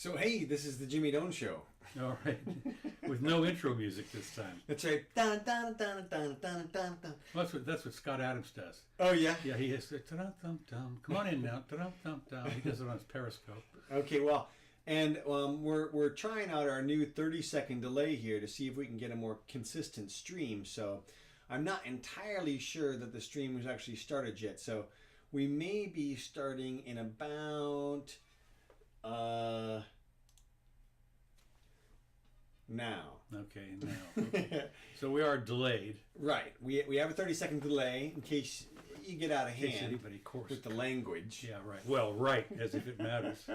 So hey, this is the Jimmy Doane Show. All right, with no intro music this time. That's right. Dun, dun, dun, dun, dun, dun, dun. Well, that's what Scott Adams does. Oh yeah. Yeah, he has. Come on in now. He does it on his Periscope. Okay, well, and we're trying out our new 30-second delay here to see if we can get a more consistent stream. So I'm not entirely sure that the stream has actually started yet. So we may be starting in about now. Okay, now. Okay. So we are delayed. Right. We have a 30-second delay in case you get out of hand anybody course with the language. Yeah, right. Well, right, as if it matters.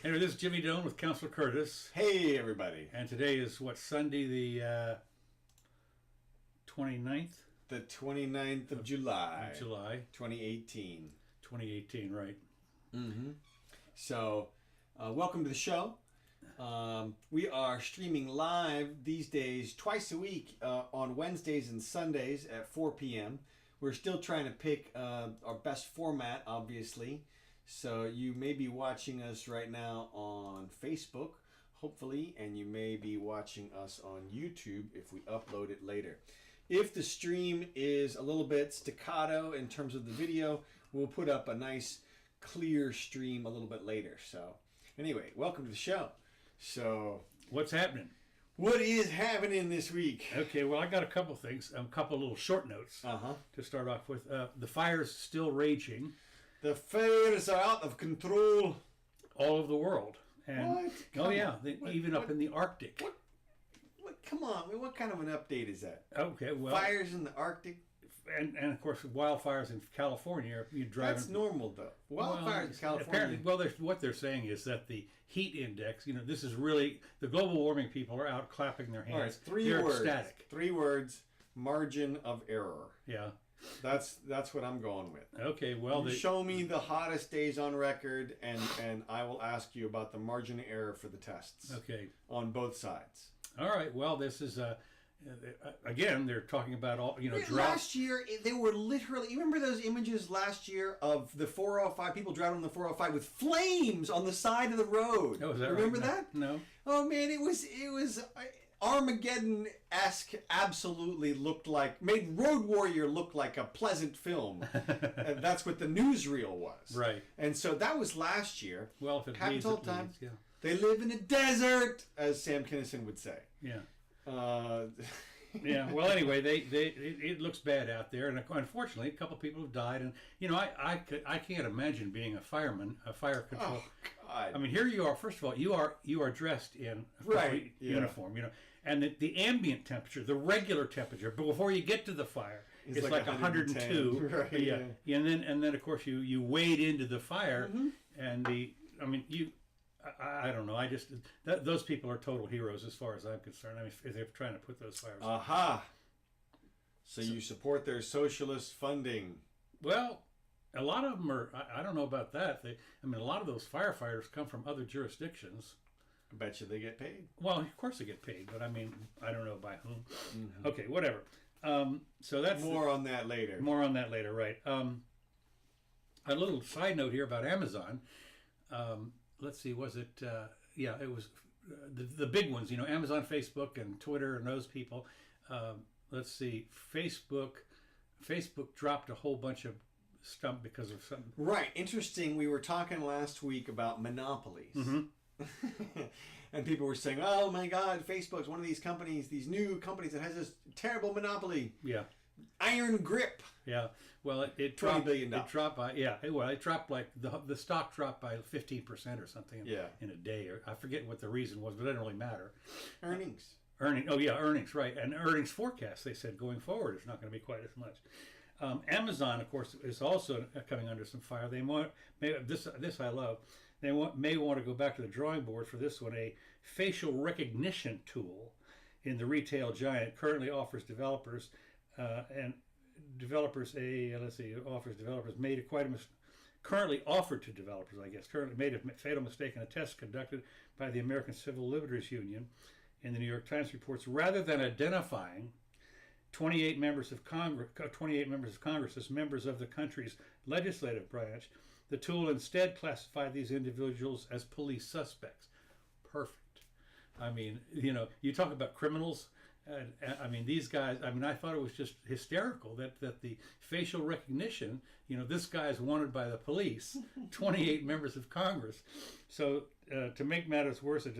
Anyway, this is Jimmy Doane with Counselor Curtis. Hey, everybody. And today is, Sunday the 29th? The 29th of July. 2018. 2018, right. Mm-hmm. So, welcome to the show. We are streaming live these days twice a week on Wednesdays and Sundays at 4 p.m. We're still trying to pick our best format, obviously. So you may be watching us right now on Facebook, hopefully, and you may be watching us on YouTube if we upload it later. If the stream is a little bit staccato in terms of the video, we'll put up a nice clear stream a little bit later. So anyway, welcome to the show. So, what's happening? What is happening this week? Okay, well, I got a couple things, a couple little short notes to start off with. The fire's still raging. The fires are out of control. All over the world. And, what? Oh, yeah, even up in the Arctic. What? Come on, what kind of an update is that? Okay, well. Fires in the Arctic? And of course, wildfires in California. You drive. That's normal, though. Wildfires in California. Apparently, what they're saying is that the heat index. This is really the global warming people are out clapping their hands. All right, they're words. Ecstatic. 3 words. Margin of error. Yeah. That's what I'm going with. Okay. Well, you show me the hottest days on record, and I will ask you about the margin of error for the tests. Okay. On both sides. All right. Well, this is again, they're talking about all drought. Last year, they were literally. You remember those images last year of the 405 people driving on the 405 with flames on the side of the road? Oh, is that remember right? that? No. Oh man, it was Armageddon-esque. Absolutely looked like made Road Warrior look like a pleasant film. And that's what the newsreel was. Right. And so that was last year. Well, if it happens all the time. bleeds, yeah. They live in a desert, as Sam Kinison would say. Yeah. Yeah. Well, anyway, it looks bad out there, and unfortunately, a couple of people have died. And I can't imagine being a fireman, a fire control. Oh God! I mean, here you are. First of all, you are dressed in a uniform, and the ambient temperature, the regular temperature, but before you get to the fire, it's like 102. Right, yeah. And then of course you wade into the fire, and I don't know. I just those people are total heroes as far as I'm concerned. I mean, if they're trying to put those fires. Aha! So you support their socialist funding? Well, a lot of them are. I don't know about that. A lot of those firefighters come from other jurisdictions. I bet you they get paid. Well, of course they get paid, but I don't know by whom. Mm-hmm. Okay, whatever. So that's more on that later. More on that later, right? A little side note here about Amazon. Let's see, was it? It was the big ones. Amazon, Facebook, and Twitter, and those people. Let's see, Facebook dropped a whole bunch of stuff because of something. Right. Interesting. We were talking last week about monopolies. Mm-hmm. And people were saying, "Oh my God, Facebook's one of these companies, these new companies that has this terrible monopoly." Yeah. Iron grip. Yeah. Well, it $20 dropped. billion. It dropped by it dropped like the stock dropped by 15% or something. In a day, or I forget what the reason was, but it doesn't really matter. Earnings. Earnings, right, and earnings forecast. They said going forward, it's not going to be quite as much. Amazon, of course, is also coming under some fire. They this I love. They may want to go back to the drawing board for this one. A facial recognition tool in the retail giant currently offers developers currently made a fatal mistake in a test conducted by the American Civil Liberties Union. In the New York Times reports, rather than identifying 28 members of Congress as members of the country's legislative branch, the tool instead classified these individuals as police suspects. perfect. I mean, you talk about criminals. I mean, these guys. I mean, I thought it was just hysterical that the facial recognition. This guy is wanted by the police. 28 members of Congress. So to make matters worse, a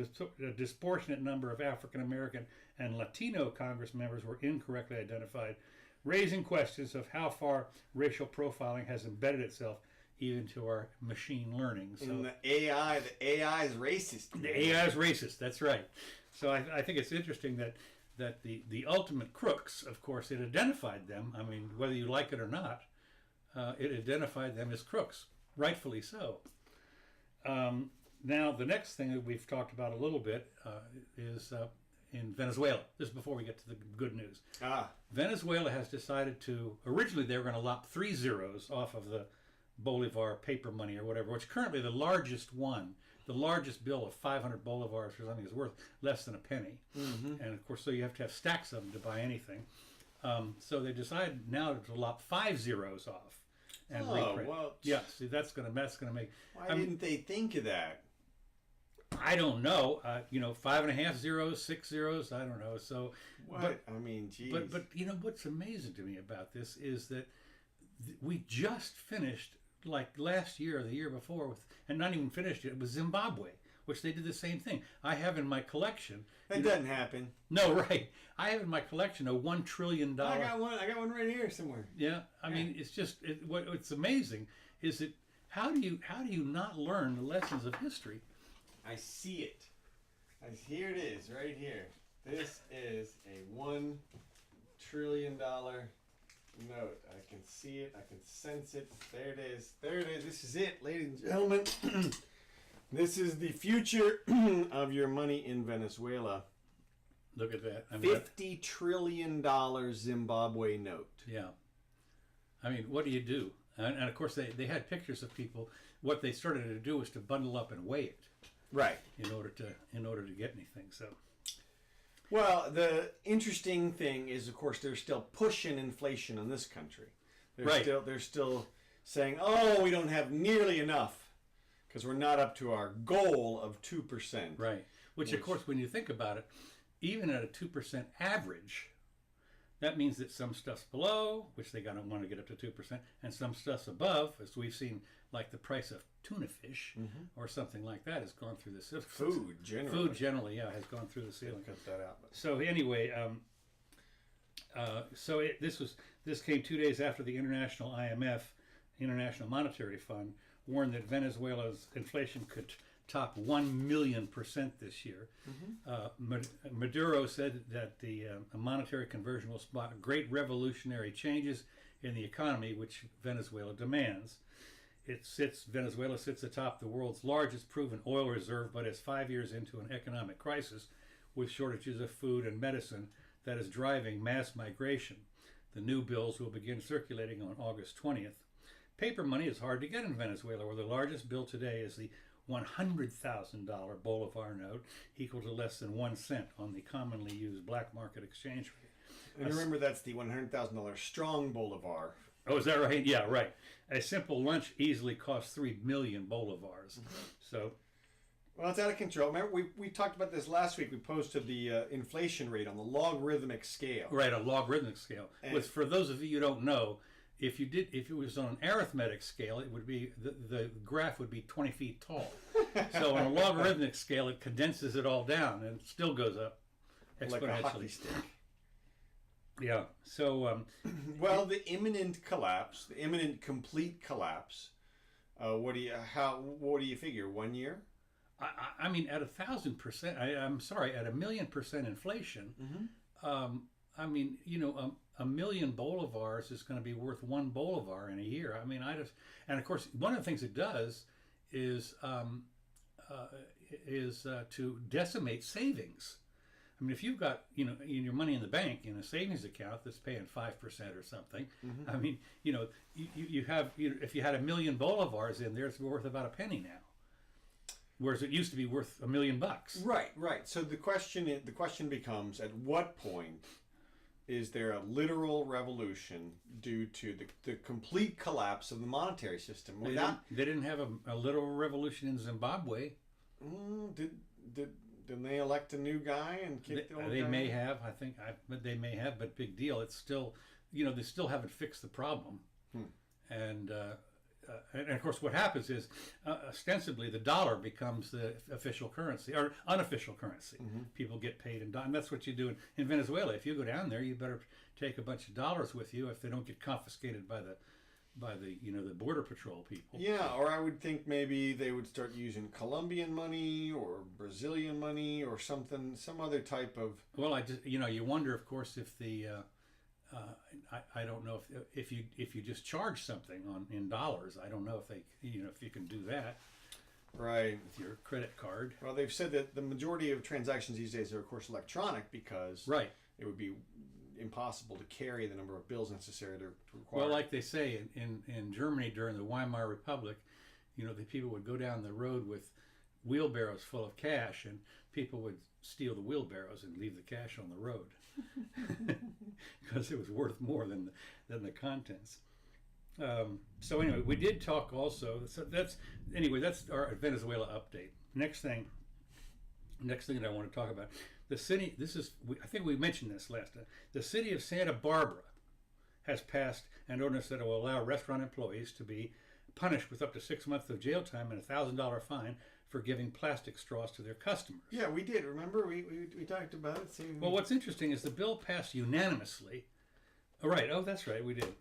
disproportionate number of African American and Latino Congress members were incorrectly identified, raising questions of how far racial profiling has embedded itself even to our machine learning. So and the AI is racist. The AI is racist. That's right. So I think it's interesting that the ultimate crooks, of course, it identified them. I mean, whether you like it or not, it identified them as crooks, rightfully so. Now, the next thing that we've talked about a little bit is in Venezuela. This is before we get to the good news. Venezuela has decided to, originally they were going to lop 3 zeros off of the Bolivar paper money or whatever, which currently the largest one, the largest bill of 500 bolivars or something is worth less than a penny. Mm-hmm. And of course, so you have to have stacks of them to buy anything. So they decided now to lop 5 zeros off and reprint. Well, yeah, see, that's gonna make. Why didn't they think of that? I don't know. 5.5 zeros, 6 zeros. I don't know. So, what? But, I mean, geez. But what's amazing to me about this is that we just finished, like last year or the year before, and not even finished it, was Zimbabwe, which they did the same thing. I have in my collection. That doesn't happen. No, right. I have in my collection a $1 trillion. I got one right here somewhere. Yeah, I mean, it's just what's amazing is that how do you not learn the lessons of history? I see it. Here it is, right here. This is a $1 trillion note. I can see it. I can sense it. There it is. There it is. This is it, ladies and gentlemen. This is the future of your money in Venezuela. Look at that. I mean, $50 trillion Zimbabwe note. Yeah. I mean, what do you do? And of course, they had pictures of people. What they started to do was to bundle up and weigh it. Right. In order to get anything. So. Well, the interesting thing is, of course, they're still pushing inflation on this country. They're still saying, oh, we don't have nearly enough because we're not up to our goal of 2%. Right. Which, of course, when you think about it, even at a 2% average, that means that some stuff's below, which they don't want to get up to 2%, and some stuff's above, as we've seen, like the price of tuna fish or something like that has gone through the ceiling. Food generally, yeah, has gone through the ceiling. Cut that out. So anyway, this came 2 days after the International IMF, International Monetary Fund, warned that Venezuela's inflation could top 1,000,000% this year. Maduro said that the monetary conversion will spot great revolutionary changes in the economy, which Venezuela demands. Venezuela sits atop the world's largest proven oil reserve, but is 5 years into an economic crisis with shortages of food and medicine that is driving mass migration. The new bills will begin circulating on August 20th. Paper money is hard to get in Venezuela, where the largest bill today is the $100,000 Bolivar note, equal to less than 1 cent on the commonly used black market exchange rate. And remember, that's the $100,000 strong Bolivar. Oh, is that right? Yeah, right. A simple lunch easily costs 3 million bolivars. So, well, it's out of control. Remember, we talked about this last week. We posted the inflation rate on the logarithmic scale. Right, a logarithmic scale. Which, for those of you who don't know, if it was on an arithmetic scale, it would be the graph would be 20 feet tall. So on a logarithmic scale, it condenses it all down and it still goes up exponentially. Like a hockey stick. Yeah. So, well, the imminent complete collapse. What do you figure? 1 year? I mean, at 1,000%. I'm sorry, at 1,000,000% inflation. I mean, a million bolivars is going to be worth 1 bolivar in a year. I mean, and of course, one of the things it does is to decimate savings. I mean, if you've got, your money in the bank in a savings account that's paying 5% or something, I mean, you have, if you had 1 million bolivars in there, it's worth about a penny now. Whereas it used to be worth $1 million. Right. So the question becomes, at what point is there a literal revolution due to the complete collapse of the monetary system? They didn't have a literal revolution in Zimbabwe. didn't they elect a new guy and kick the old They guy? may have, but they may have, but big deal. It's still, they still haven't fixed the problem. And of course, what happens is, ostensibly, the dollar becomes the official currency or unofficial currency. People get paid in dollars, and that's what you do in Venezuela. If you go down there, you better take a bunch of dollars with you if they don't get confiscated by the the border patrol people. Yeah, or I would think maybe they would start using Colombian money or Brazilian money or something, some other type of. Well, I just you wonder, of course, if the I don't know if you just charge something in dollars. I don't know if they if you can do that Right. with your credit card. Well, they've said that the majority of transactions these days are, of course, electronic because Right. it would be impossible to carry the number of bills necessary to require. Well, like they say in Germany during the Weimar Republic, the people would go down the road with wheelbarrows full of cash, and people would steal the wheelbarrows and leave the cash on the road because it was worth more than the contents. So anyway, we did talk also. So that's our Venezuela update. Next thing that I want to talk about, the city. I think we mentioned this last time. The city of Santa Barbara has passed an ordinance that will allow restaurant employees to be punished with up to 6 months of jail time and a $1,000 fine for giving plastic straws to their customers. Yeah, we did. Remember, we talked about it. So Well, what's interesting is the bill passed unanimously. Oh, right. Oh, that's right. We did.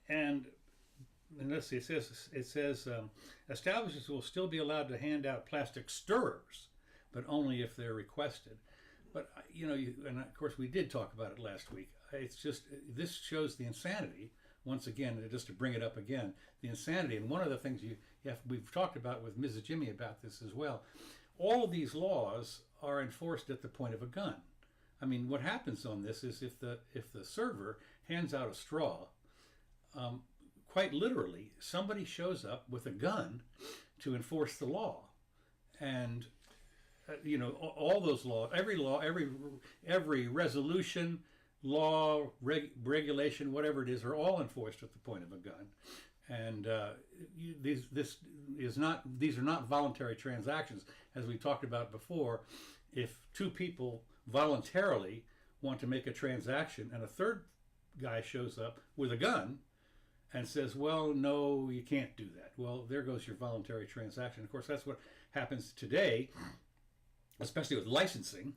And let's see. It says establishments will still be allowed to hand out plastic stirrers, but only if they're requested. But and of course we did talk about it last week. It's just this shows the insanity. Once again, just to bring it up again, the insanity. And one of the things we've talked about with Mrs. Jimmy about this as well. All of these laws are enforced at the point of a gun. I mean, what happens on this is if the server hands out a straw, quite literally, somebody shows up with a gun to enforce the law, and all those laws, every resolution, law, regulation, whatever it is, are all enforced at the point of a gun. And these are not voluntary transactions, as we talked about before. If two people voluntarily want to make a transaction and a third guy shows up with a gun and says, well, no, you can't do that. Well, there goes your voluntary transaction. Of course, that's what happens today, especially with licensing.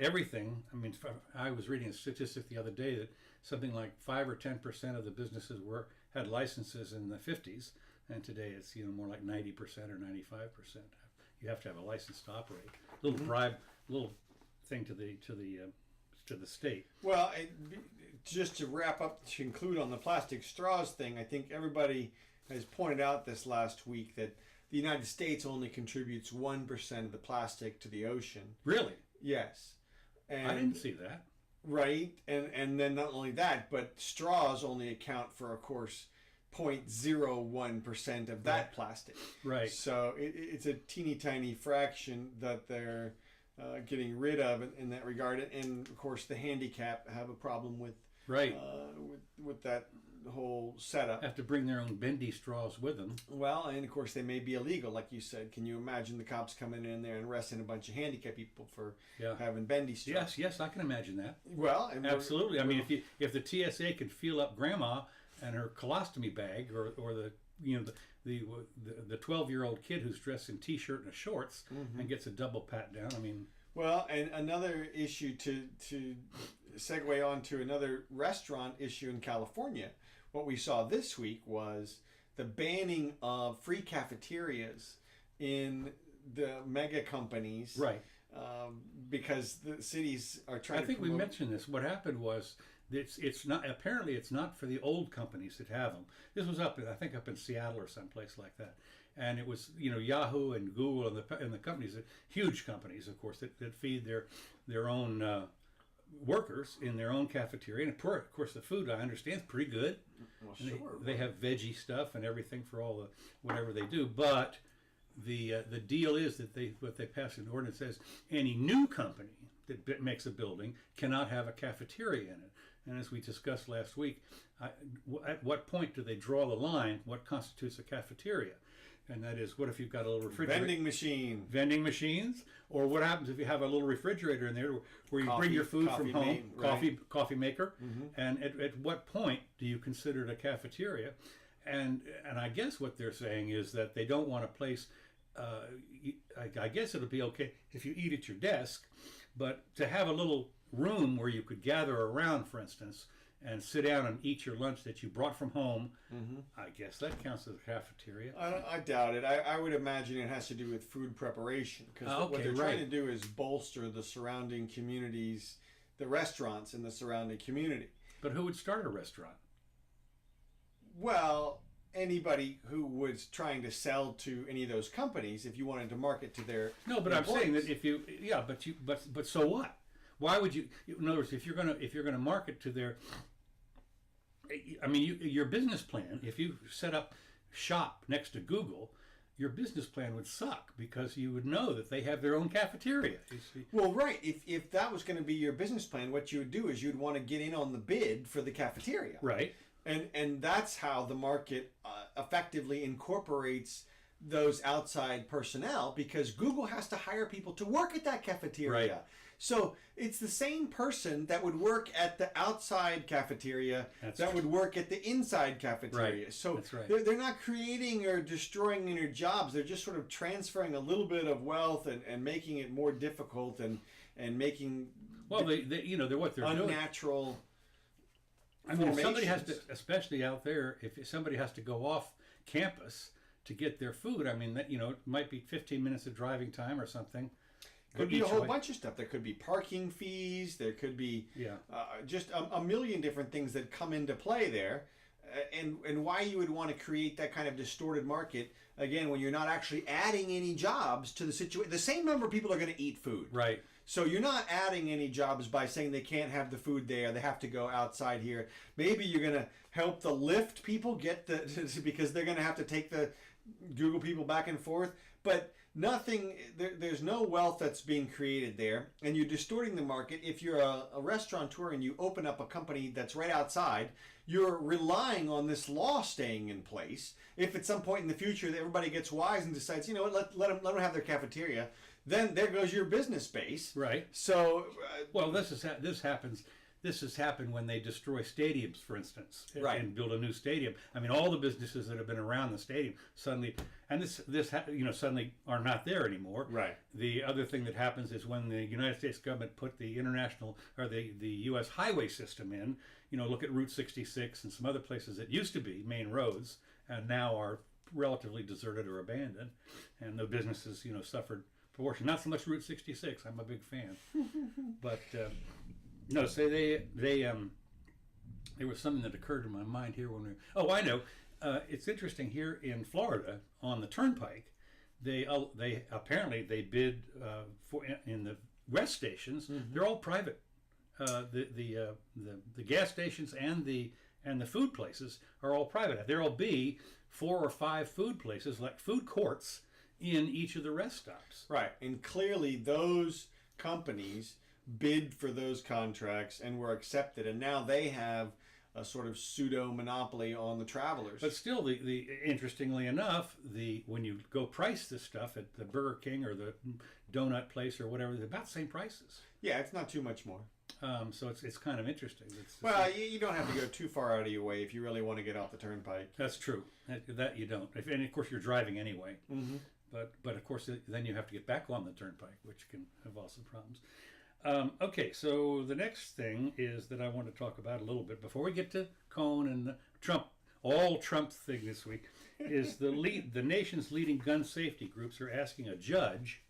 Everything. I mean, I was reading a statistic the other day that something like 5 or 10% of the businesses had licenses in the 50s, and today it's more like 90% or 95%. You have to have a license to operate. Little bribe, little thing to the state. Well, just to wrap up, to conclude on the plastic straws thing, I think everybody has pointed out this last week that the United States only contributes 1% of the plastic to the ocean. Really? Yes. And, I didn't see that. Right. And then not only that, but straws only account for, of course, 0.01% of that plastic. Right. So it's a teeny tiny fraction that they're getting rid of in that regard. And of course, the handicap have a problem with with that whole setup. Have to bring their own bendy straws with them. Well, and of course they may be illegal, like you said. Can you imagine the cops coming in there and arresting a bunch of handicapped people for having bendy straws? Yes, I can imagine that. Well, and absolutely. I mean, if the TSA could feel up Grandma and her colostomy bag, or the 12-year-old kid who's dressed in t-shirt and shorts and gets a double pat down. I mean. Well, and another issue to segue on to another restaurant issue in California. What we saw this week was the banning of free cafeterias in the mega companies. Right. Because the cities are trying to I think promote... we mentioned this. What happened was it's not for the old companies that have them. This was up in Seattle or someplace like that. And it was, Yahoo and Google and the companies, huge companies, of course, that feed their own workers in their own cafeteria. And of course, the food, I understand, is pretty good. Well, sure. They have veggie stuff and everything for all the whatever they do. But the deal is that what they passed an ordinance says any new company that makes a building cannot have a cafeteria in it. And as we discussed last week, at what point do they draw the line? What constitutes a cafeteria? and that is, what if you've got a little refrigerator? Vending machines, or what happens if you have a little refrigerator in there where you bring your food from home, coffee maker, and at what point do you consider it a cafeteria? And I guess what they're saying is that they don't want a place. I guess it'll be okay if you eat at your desk, but to have a little room where you could gather around, for instance, and sit down and eat your lunch that you brought from home, I guess that counts as a cafeteria. I doubt it. I would imagine it has to do with food preparation, because what they're trying to do is bolster the surrounding communities, the restaurants in the surrounding community. But who would start a restaurant? Well, anybody who was trying to sell to any of those companies, if you wanted to market to their employees. I'm saying that if you, but so what? Why would you? In other words, if you're gonna market to their, I mean, your business plan, if you set up shop next to Google, your business plan would suck, because you would know that they have their own cafeteria. You see? Well, right. If that was going to be your business plan, what you would do is you'd want to get in on the bid for the cafeteria. Right. And that's how the market effectively incorporates those outside personnel, because Google has to hire people to work at that cafeteria. Right. So it's the same person that would work at the outside cafeteria would work at the inside cafeteria. Right. So That's right. they're not creating or destroying any jobs. They're just sort of transferring a little bit of wealth and making it more difficult and making they're what they're unnatural. I mean, if somebody has to, especially out there, if somebody has to go off campus to get their food, I mean, that it might be 15 minutes of driving time or something. Could be a whole bunch of stuff. There could be parking fees. There could be just a million different things that come into play there. And why you would want to create that kind of distorted market, again, when you're not actually adding any jobs to the situation. The same number of people are going to eat food. Right. So you're not adding any jobs by saying they can't have the food there. They have to go outside here. Maybe you're going to help the Lyft people get because they're going to have to take the Google people back and forth. But nothing, there's no wealth that's being created there, and you're distorting the market. If you're a restaurateur and you open up a company that's right outside, you're relying on this law staying in place. If at some point in the future that everybody gets wise and decides, you know what, let them have their cafeteria, then there goes your business base. Right. So, well, this happens. This has happened when they destroy stadiums, for instance, and build a new stadium. I mean, all the businesses that have been around the stadium suddenly, and suddenly are not there anymore. Right. The other thing that happens is when the United States government put the international or the U.S. highway system in. Look at Route 66 and some other places that used to be main roads and now are relatively deserted or abandoned, and the businesses suffered proportion. Not so much Route 66. I'm a big fan, but. No, say there was something that occurred in my mind here when I know. It's interesting here in Florida on the Turnpike. They apparently they bid for in the rest stations. Mm-hmm. They're all private. The gas stations and the food places are all private. There'll be 4 or 5 food places, like food courts, in each of the rest stops. Right, and clearly those companies bid for those contracts and were accepted, and now they have a sort of pseudo monopoly on the travelers. But still, the interestingly enough, when you go price this stuff at the Burger King or the donut place or whatever, they're about the same prices. Yeah, it's not too much more. So it's kind of interesting. Well, you don't have to go too far out of your way if you really want to get off the Turnpike. That's true. That you don't. And of course, you're driving anyway. Mm-hmm. But of course, then you have to get back on the Turnpike, which can have also problems. Okay, so the next thing is that I want to talk about a little bit before we get to Cohen and the Trump thing this week, is the nation's leading gun safety groups are asking a judge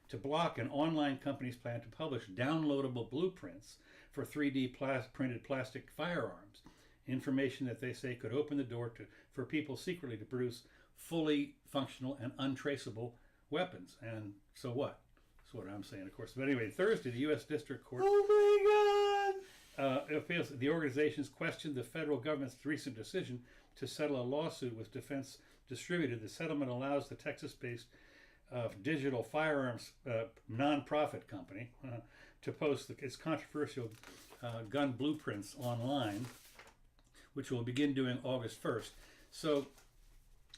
to block an online company's plan to publish downloadable blueprints for 3D printed plastic firearms, information that they say could open the door for people secretly to produce fully functional and untraceable weapons. And so what? What I'm saying, of course. But anyway, Thursday, the U.S. District Court. Oh my God! The organizations questioned the federal government's recent decision to settle a lawsuit with Defense Distributed. The settlement allows the Texas-based digital firearms nonprofit company to post its controversial gun blueprints online, which will begin doing August 1st. So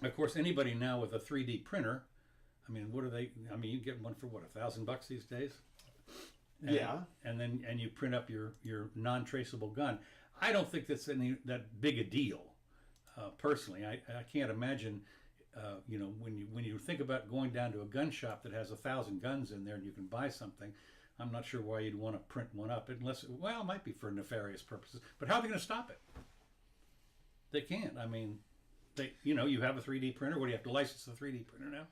Of course, anybody now with a 3D printer, I mean, what are they? I mean, you get one for what, $1,000 these days? And, Yeah. And you print up your non-traceable gun. I don't think that's that big a deal. Personally, I can't imagine. When you think about going down to a gun shop that has 1,000 guns in there and you can buy something, I'm not sure why you'd want to print one up unless, it might be for nefarious purposes. But how are they going to stop it? They can't. I mean, you have a 3D printer. What do you have to license the 3D printer now?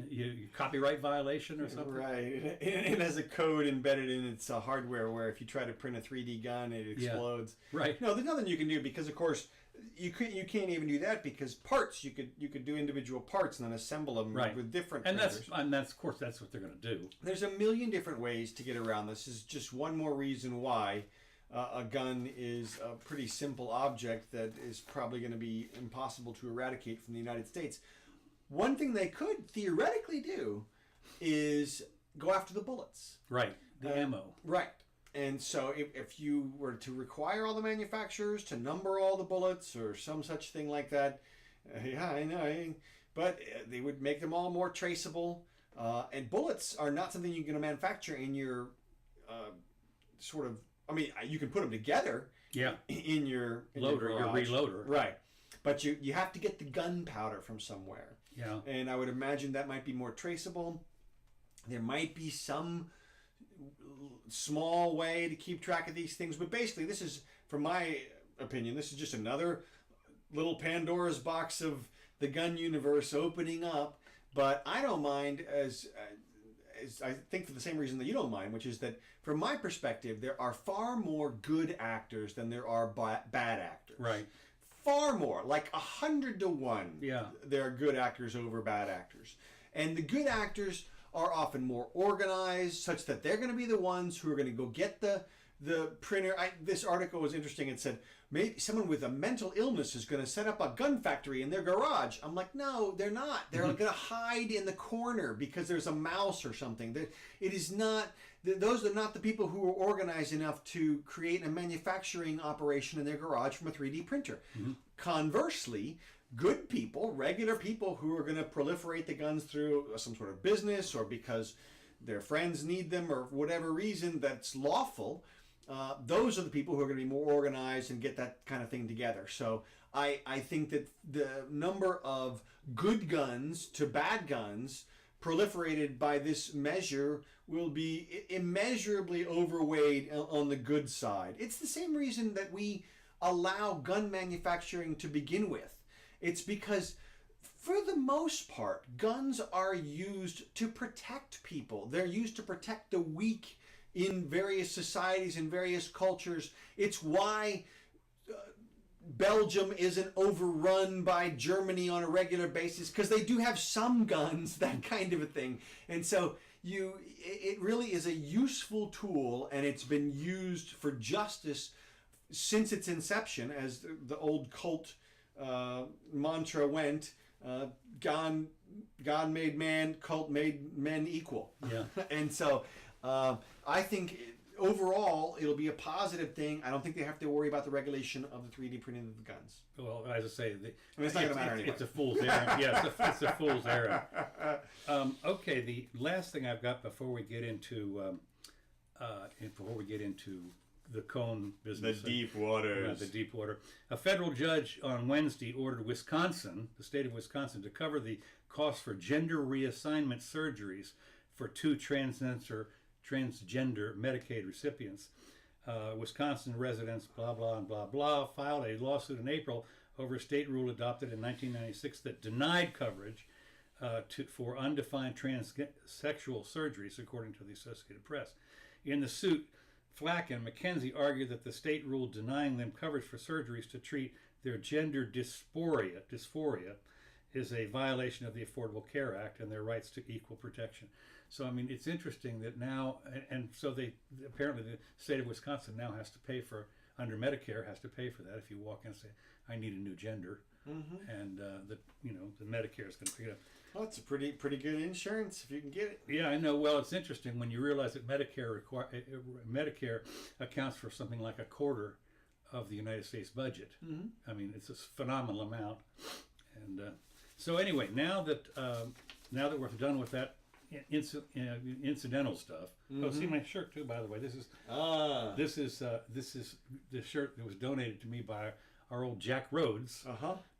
you copyright violation or something? Right. It has a code embedded in its hardware where if you try to print a 3D gun, it explodes. Yeah. Right. No, there's nothing you can do because, of course, you can't even do that because parts you could do individual parts and then assemble them with different printers. That's of course that's what they're going to do. There's a million different ways to get around this. Is just one more reason why a gun is a pretty simple object that is probably going to be impossible to eradicate from the United States. One thing they could theoretically do is go after the bullets. Right. The ammo. Right. And so if you were to require all the manufacturers to number all the bullets or some such thing like that, yeah, I know. But they would make them all more traceable. And bullets are not something you're going to manufacture in your you can put them together in your loader, your reloader. Right. But you have to get the gunpowder from somewhere. Yeah. And I would imagine that might be more traceable. There might be some small way to keep track of these things, but basically this is, from my opinion, this is just another little Pandora's box of the gun universe opening up. But I don't mind, as I think for the same reason that you don't mind, which is that from my perspective there are far more good actors than there are bad actors. Right. Far more, like 100 to 1. Yeah. There are good actors over bad actors, and the good actors are often more organized, such that they're going to be the ones who are going to go get the printer. This article was interesting. It said maybe someone with a mental illness is going to set up a gun factory in their garage. I'm like, no, they're not. They're going to hide in the corner because there's a mouse or something. It is not. Those are not the people who are organized enough to create a manufacturing operation in their garage from a 3D printer. Mm-hmm. Conversely, good people, regular people who are going to proliferate the guns through some sort of business or because their friends need them or for whatever reason that's lawful, those are the people who are going to be more organized and get that kind of thing together. So I think that the number of good guns to bad guns proliferated by this measure will be immeasurably overweighed on the good side. It's the same reason that we allow gun manufacturing to begin with. It's because, for the most part, guns are used to protect people. They're used to protect the weak in various societies and various cultures. It's why Belgium isn't overrun by Germany on a regular basis, because they do have some guns, that kind of a thing. And so it really is a useful tool, and it's been used for justice since its inception, as the old cult mantra went, God made man, cult made men equal. Yeah. And so I think overall it'll be a positive thing. I don't think they have to worry about the regulation of the 3D printing of the guns. Well, as I say, it's not going to matter anyway. It's a fool's errand. Yeah, it's a fool's errand. Okay, the last thing I've got before we get into the Cohen business. The deep waters. The deep water. A federal judge on Wednesday ordered Wisconsin, the state of Wisconsin, to cover the cost for gender reassignment surgeries for two transgender Medicaid recipients. Wisconsin residents, blah, blah, and blah, blah, filed a lawsuit in April over a state rule adopted in 1996 that denied coverage for undefined transsexual surgeries, according to the Associated Press. In the suit, Flack and McKenzie argued that the state rule denying them coverage for surgeries to treat their gender dysphoria is a violation of the Affordable Care Act and their rights to equal protection. So, I mean, it's interesting that now, and so apparently the state of Wisconsin now has to pay for, under Medicare, has to pay for that if you walk in and say, I need a new gender. Mm-hmm. And the Medicare is going to pick it up. Well, it's a pretty good insurance if you can get it. Yeah, I know. Well, it's interesting when you realize that Medicare accounts for something like a quarter of the United States budget. Mm-hmm. I mean, it's a phenomenal amount. And so anyway, now that we're done with that incidental stuff. Oh, see my shirt too, by the way. This is the shirt that was donated to me by our old Jack Rhodes,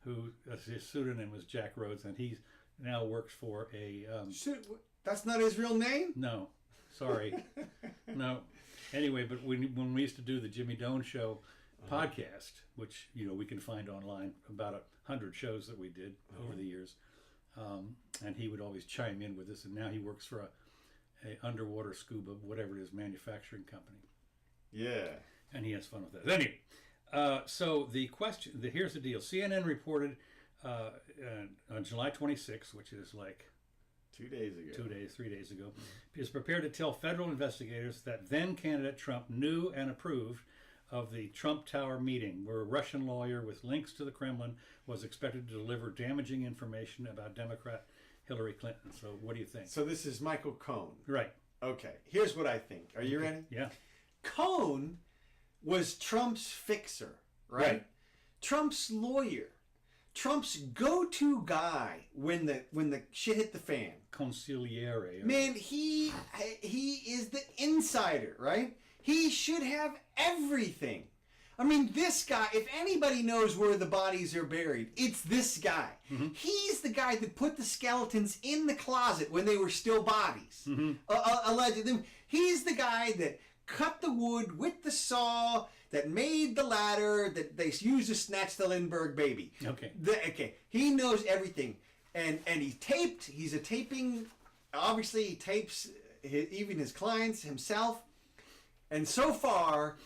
who his pseudonym was Jack Rhodes, and he now works for a. That's not his real name? No, sorry, no. Anyway, but when we used to do the Jimmy Doane Show podcast, which we can find online, about 100 shows that we did over the years. And he would always chime in with us, and now he works for a underwater scuba, whatever it is, manufacturing company. Yeah. And he has fun with that. Anyway, so here's the deal. CNN reported on July 26th, which is like 2 days ago. 3 days ago, is prepared to tell federal investigators that then candidate Trump knew and approved of the Trump Tower meeting, where a Russian lawyer with links to the Kremlin was expected to deliver damaging information about Democrat Hillary Clinton. So what do you think? So this is Michael Cohen. Right. Okay. Here's what I think. Are you ready? Yeah. Cohen was Trump's fixer, right? Trump's lawyer. Trump's go-to guy when the shit hit the fan. Consigliere. Man, he is the insider, right? He should have everything. I mean, this guy, if anybody knows where the bodies are buried, it's this guy. Mm-hmm. He's the guy that put the skeletons in the closet when they were still bodies. Mm-hmm. Allegedly. He's the guy that cut the wood with the saw, that made the ladder, that they used to snatch the Lindbergh baby. Okay. Okay. He knows everything. And he's a taping, obviously he tapes even his clients, himself. And so far,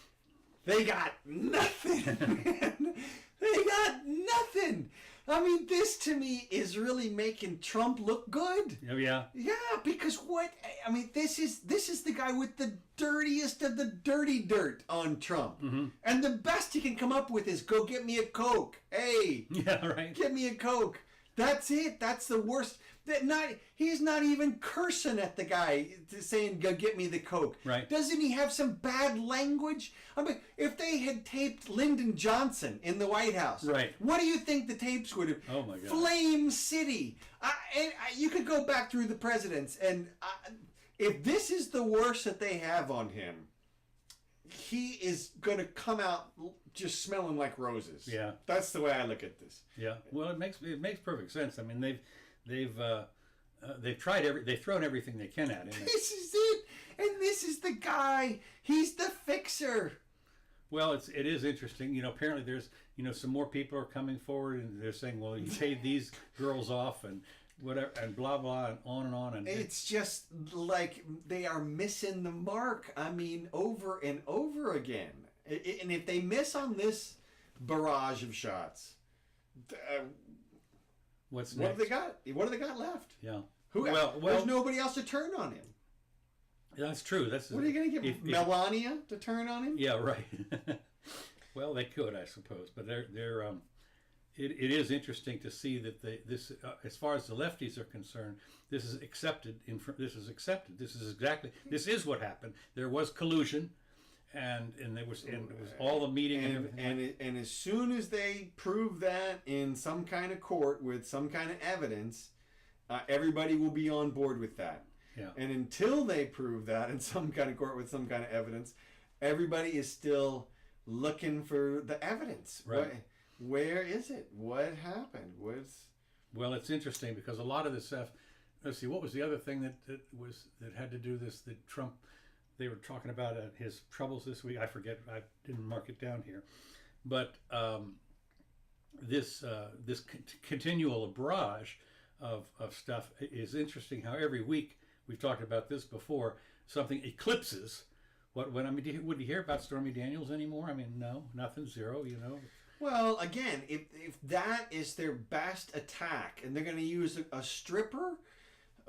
they got nothing, man. They got nothing. I mean, this to me is really making Trump look good. Oh, yeah. Yeah, because this is the guy with the dirtiest of the dirty dirt on Trump. Mm-hmm. And the best he can come up with is, go get me a Coke. Hey. Yeah, right. Get me a Coke. That's it. That's the worst. He's not even cursing at the guy saying, go get me the Coke. Right. Doesn't he have some bad language? I mean, if they had taped Lyndon Johnson in the White House, right, what do you think the tapes would have? Oh, my God. Flame City. You could go back through the presidents, and if this is the worst that they have on him, he is going to come out just smelling like roses. Yeah. That's the way I look at this. Yeah. Well, it makes perfect sense. I mean, they've tried they've thrown everything they can at him. This is it, and this is the guy. He's the fixer. Well, it is interesting. Apparently there's some more people are coming forward, and they're saying, well, you paid these girls off and whatever, and blah blah, and on and on. And it's just like they are missing the mark. I mean, over and over again. And if they miss on this barrage of shots, what have they got? What have they got left? Yeah. There's nobody else to turn on him. That's true. What are you going to give Melania to turn on him? Yeah, right. Well, they could, I suppose, but it is interesting to see that this as far as the lefties are concerned, this is accepted. This is what happened. There was collusion. And it was all the meeting and everything. And as soon as they prove that in some kind of court with some kind of evidence, everybody will be on board with that. Yeah. And until they prove that in some kind of court with some kind of evidence, everybody is still looking for the evidence. Right. Where is it? What happened? Well, it's interesting because a lot of this stuff. Let's see. What was the other thing that had to do this? That Trump. They were talking about his troubles this week. I forget. I didn't mark it down here, but this continual barrage of stuff is interesting. How every week we've talked about this before, something eclipses what. When would you hear about Stormy Daniels anymore? I mean, no, nothing, zero. Well, again, if that is their best attack, and they're going to use a stripper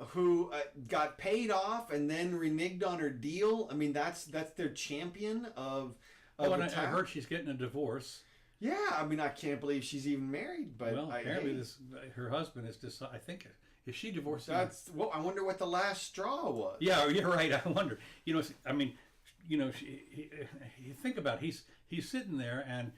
who got paid off and then reneged on her deal. I mean, that's their champion of and I heard she's getting a divorce. Yeah, I mean, I can't believe she's even married. But apparently her husband is I think, is she divorced? I wonder what the last straw was. Yeah, you're right. I wonder. I mean, you know, you think about it, he's sitting there, and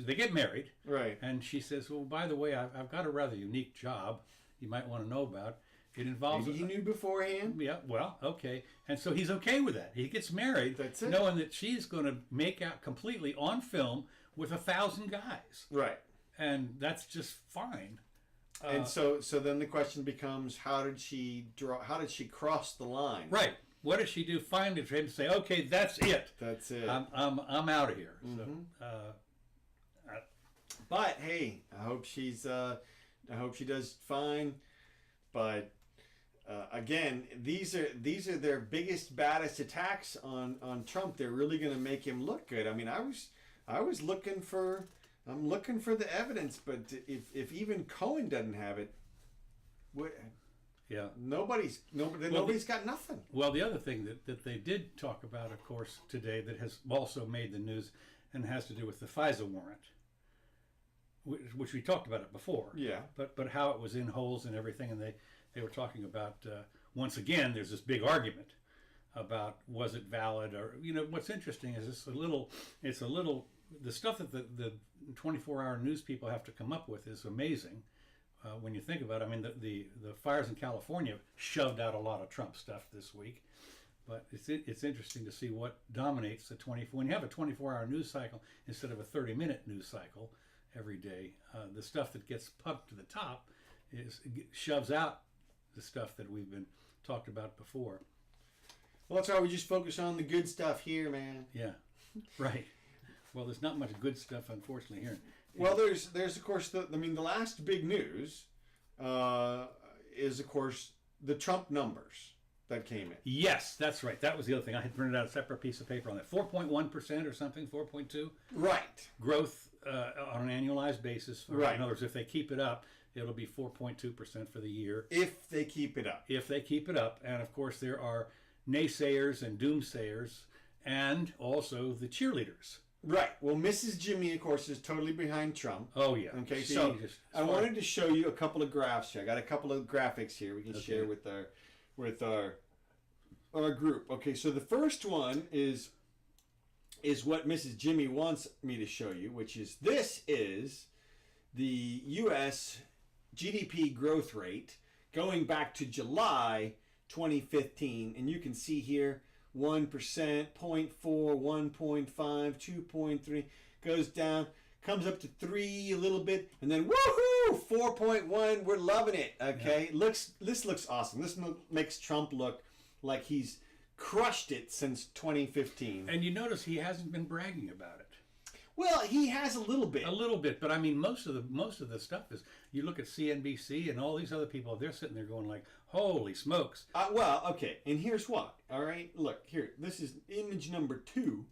they get married, right? And she says, "Well, by the way, I've got a rather unique job. You might want to know about. It involves." Maybe he knew beforehand. Yeah. Well, okay, and so he's okay with that. He gets married, That's it. knowing that she's going to make out completely on film with 1,000 guys, Right. and that's just fine. And so then the question becomes, how did she cross the line? Right. What does she do finally for him to say, okay, that's it. That's it. I'm out of here. Mm-hmm. So, but hey, I hope she does fine. But again, these are their biggest, baddest attacks on Trump. They're really going to make him look good. I mean, I'm looking for the evidence, but if even Cohen doesn't have it, yeah, nobody's got nothing. Well, the other thing that they did talk about, of course, today that has also made the news and has to do with the FISA warrant, which we talked about it before. Yeah. But how it was in holes and everything, and they were talking about once again. There's this big argument about was it valid, or what's interesting is it's a little the stuff that the 24-hour news people have to come up with is amazing. When you think about it, I mean, the fires in California shoved out a lot of Trump stuff this week, but it's interesting to see what dominates the 24. When you have a 24-hour news cycle instead of a 30-minute news cycle every day, the stuff that gets pumped to the top shoves out the stuff that we've been talked about before. Well, that's why we just focus on the good stuff here, man. Yeah, right. Well, there's not much good stuff, unfortunately, here. Well, there's of course the last big news is of course the Trump numbers that came in. Yes, that's right. That was the other thing. I had printed out a separate piece of paper on that. 4.1% or something, 4.2. Right. Growth on an annualized basis. Right. In other words, if they keep it up, it'll be 4.2% for the year. If they keep it up. If they keep it up. And of course, there are naysayers and doomsayers and also the cheerleaders. Right. Well, Mrs. Jimmy, of course, is totally behind Trump. Oh, yeah. Okay, so I wanted to show you a couple of graphs here. I got a couple of graphics here we can share with our group. Okay, so the first one is what Mrs. Jimmy wants me to show you, which is this is the U.S. GDP growth rate going back to July 2015, and you can see here 1%, 0.4, 1.5, 2.3, goes down, comes up to 3 a little bit, and then woohoo, 4.1. We're loving it. Okay, yeah. This looks awesome. This makes Trump look like he's crushed it since 2015. And you notice he hasn't been bragging about it. Well, he has a little bit. A little bit, but I mean, most of the stuff is. You look at CNBC and all these other people. They're sitting there going like, "Holy smokes!" Well, okay, and here's why. All right, look here. This is image number 2.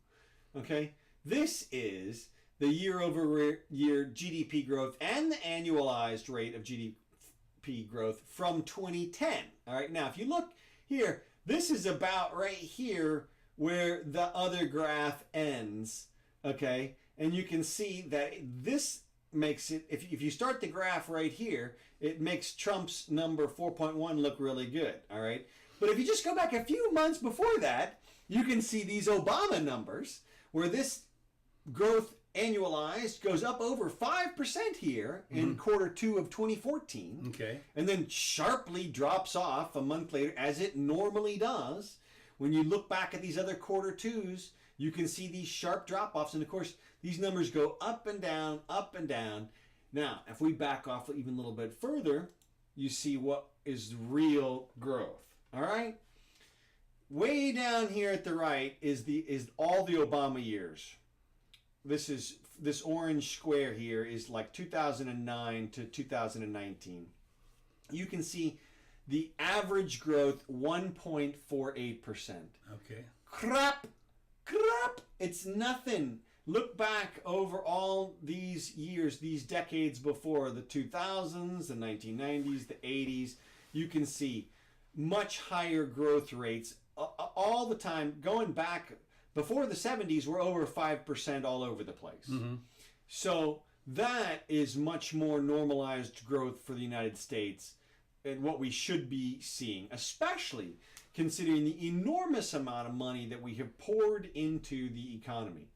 Okay, this is the year-over-year GDP growth and the annualized rate of GDP growth from 2010. All right, now if you look here, this is about right here where the other graph ends. Okay. And you can see that this makes it, if you start the graph right here, it makes Trump's number 4.1 look really good, all right? But if you just go back a few months before that, you can see these Obama numbers where this growth annualized goes up over 5% here in quarter 2 of 2014. Okay. And then sharply drops off a month later, as it normally does. When you look back at these other quarter 2s, you can see these sharp drop-offs, and of course, these numbers go up and down, up and down. Now, if we back off even a little bit further, you see what is real growth. All right? Way down here at the right is all the Obama years. This orange square here is like 2009 to 2019. You can see the average growth 1.48%. Okay. Crap! It's nothing. Look back over all these years, these decades before, the 2000s, the 1990s, the 80s. You can see much higher growth rates all the time. Going back before the 70s, we're over 5% all over the place. Mm-hmm. So that is much more normalized growth for the United States and what we should be seeing, especially considering the enormous amount of money that we have poured into the economy.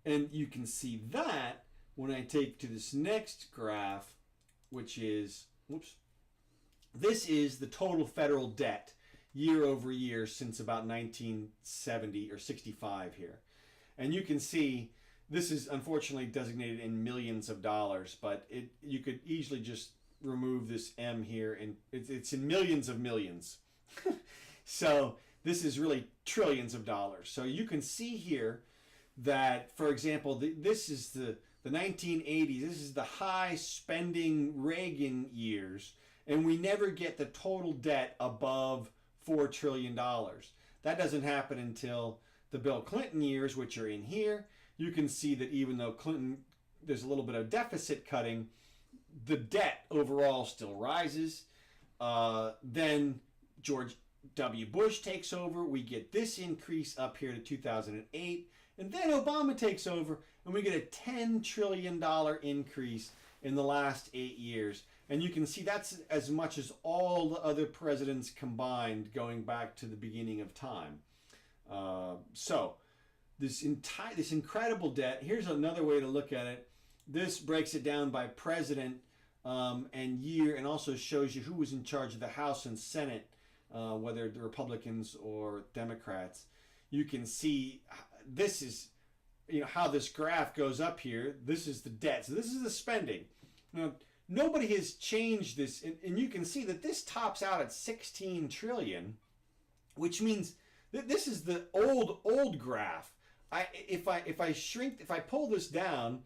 And you can see that when I take to this next graph, which is, this is the total federal debt year over year since about 1970 or 65 here. And you can see this is unfortunately designated in millions of dollars, but you could easily just remove this M here, and it's in millions of millions. So this is really trillions of dollars. So you can see here that, for example, this is the 1980s. This is the high spending Reagan years, and we never get the total debt above $4 trillion. That doesn't happen until the Bill Clinton years, which are in here. You can see that even though Clinton, there's a little bit of deficit cutting, the debt overall still rises. Then George W. Bush takes over. We get this increase up here to 2008. And then Obama takes over, and we get a $10 trillion increase in the last 8 years. And you can see that's as much as all the other presidents combined going back to the beginning of time. So this incredible debt, here's another way to look at it. This breaks it down by president and year, and also shows you who was in charge of the House and Senate, whether the Republicans or Democrats. You can see this is, how this graph goes up here. This is the debt. So this is the spending. Now, nobody has changed this, and you can see that this tops out at 16 trillion, which means that this is the old graph. If I pull this down,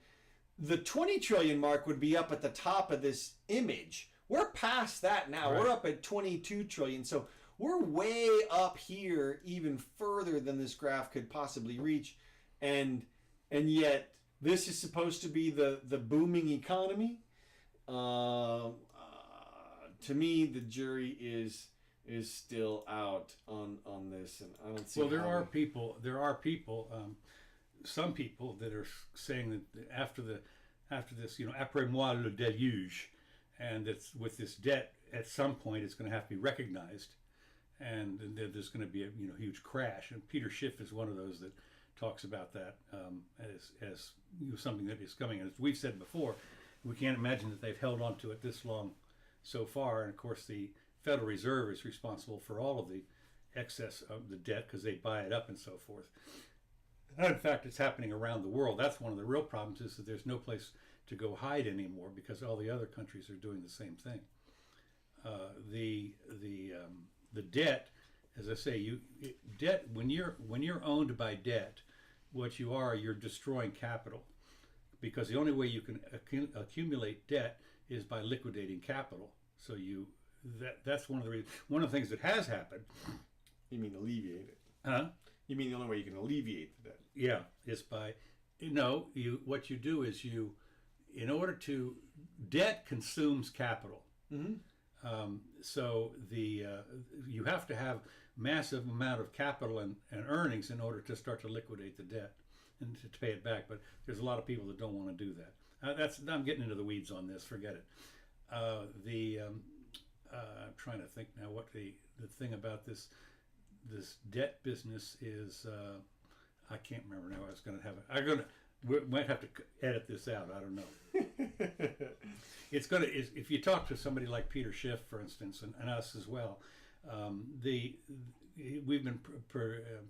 the 20 trillion mark would be up at the top of this image. We're past that now. Right. We're up at 22 trillion. So we're way up here, even further than this graph could possibly reach. And yet this is supposed to be the booming economy. To me, the jury is still out on this, and I don't see. Well, there are people, some people that are saying that after this, après moi le déluge, and that's with this debt at some point it's going to have to be recognized, and there's going to be a huge crash. And Peter Schiff is one of those that talks about that as something that is coming. And as we've said before, we can't imagine that they've held on to it this long so far. And of course, the Federal Reserve is responsible for all of the excess of the debt because they buy it up and so forth. And in fact, it's happening around the world. That's one of the real problems, is that there's no place to go hide anymore because all the other countries are doing the same thing. The debt, as I say, debt, when you're owned by debt, what you're destroying capital, because the only way you can accumulate debt is by liquidating capital. So that's one of the reasons. One of the things that has happened. You mean alleviate it? Huh? You mean the only way you can alleviate the debt? Yeah, is by what you do is in order to, debt consumes capital. Mm-hmm. So you have to have massive amount of capital and earnings in order to start to liquidate the debt and to pay it back. But there's a lot of people that don't want to do that. I'm getting into the weeds on this. Forget it. I'm trying to think now what the thing about this debt business is. I can't remember now. I was going to have it. We might have to edit this out. I don't know. It's going to, if you talk to somebody like Peter Schiff, for instance, and us as well, we've been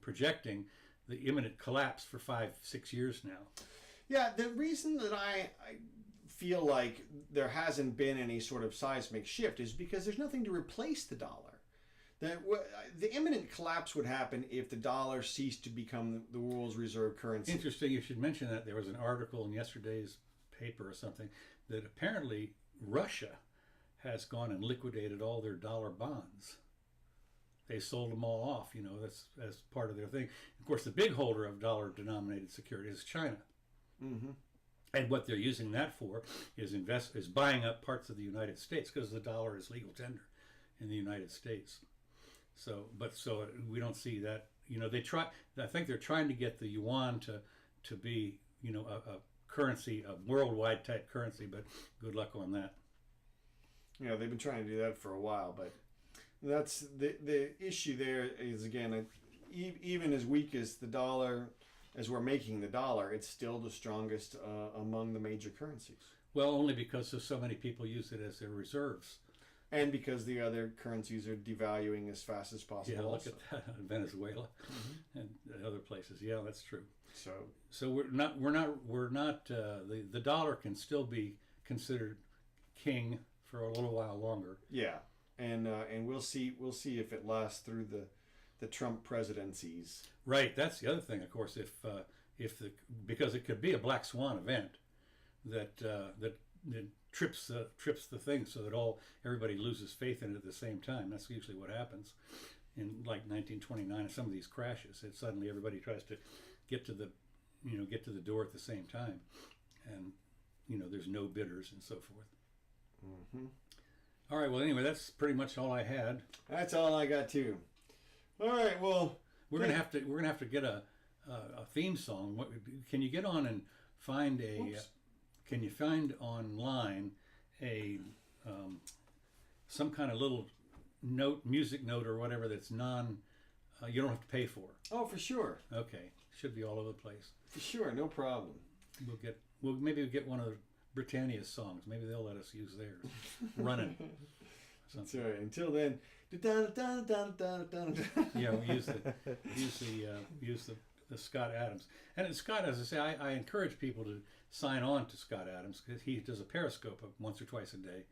projecting the imminent collapse for 5-6 years now. Yeah, the reason that I feel like there hasn't been any sort of seismic shift is because there's nothing to replace the dollar. The imminent collapse would happen if the dollar ceased to become the world's reserve currency. Interesting, you should mention that. There was an article in yesterday's paper or something that apparently Russia has gone and liquidated all their dollar bonds. They sold them all off, that's as part of their thing. Of course, the big holder of dollar-denominated securities is China. Mm-hmm. And what they're using that for is buying up parts of the United States, because the dollar is legal tender in the United States. So we don't see that. I think they're trying to get the yuan to be, a currency, a worldwide type currency, but good luck on that. You know, they've been trying to do that for a while, but that's the issue. There is, again, even as weak as the dollar, as we're making the dollar, it's still the strongest among the major currencies. Well, only because so many people use it as their reserves. And because the other currencies are devaluing as fast as possible. Yeah, look also. at that, Venezuela and other places. Yeah, that's true. So we're not the dollar can still be considered king for a little while longer. Yeah, and we'll see if it lasts through the Trump presidencies. Right. That's the other thing, of course. Because it could be a black swan event that trips the thing so that everybody loses faith in it at the same time. That's usually what happens in like 1929 and some of these crashes. It suddenly everybody tries to get to the door at the same time, and there's no bidders and so forth. Mm-hmm. All right. Well, anyway, that's pretty much all I had. That's all I got too. All right. Well, we're gonna have to get a theme song. Can you get on and find a? Oops. Can you find online some kind of little music note or whatever that's you don't have to pay for? Oh, for sure. Okay, should be all over the place. For sure, no problem. Maybe we'll get one of Britannia's songs. Maybe they'll let us use theirs. Running. That's right. Until then, yeah, we use the Scott Adams. And Scott, as I say, I encourage people to sign on to Scott Adams because he does a Periscope once or twice a day,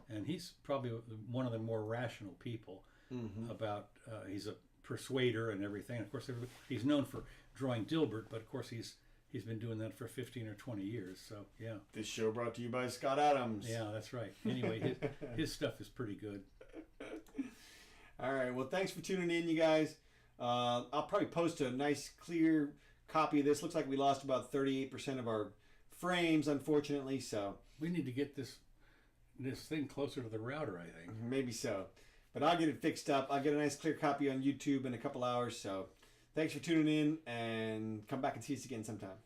and he's probably one of the more rational people. About he's a persuader and everything. And of course, he's known for drawing Dilbert, but of course he's been doing that for 15 or 20 years. So yeah. This show brought to you by Scott Adams. Yeah, that's right. Anyway, his stuff is pretty good. All right. Well, thanks for tuning in, you guys. I'll probably post a nice, clear copy of this. Looks like we lost about 38% of our frames, unfortunately. So we need to get this thing closer to the router, I think. Maybe so. But I'll get it fixed up. I'll get a nice, clear copy on YouTube in a couple hours. So thanks for tuning in, and come back and see us again sometime.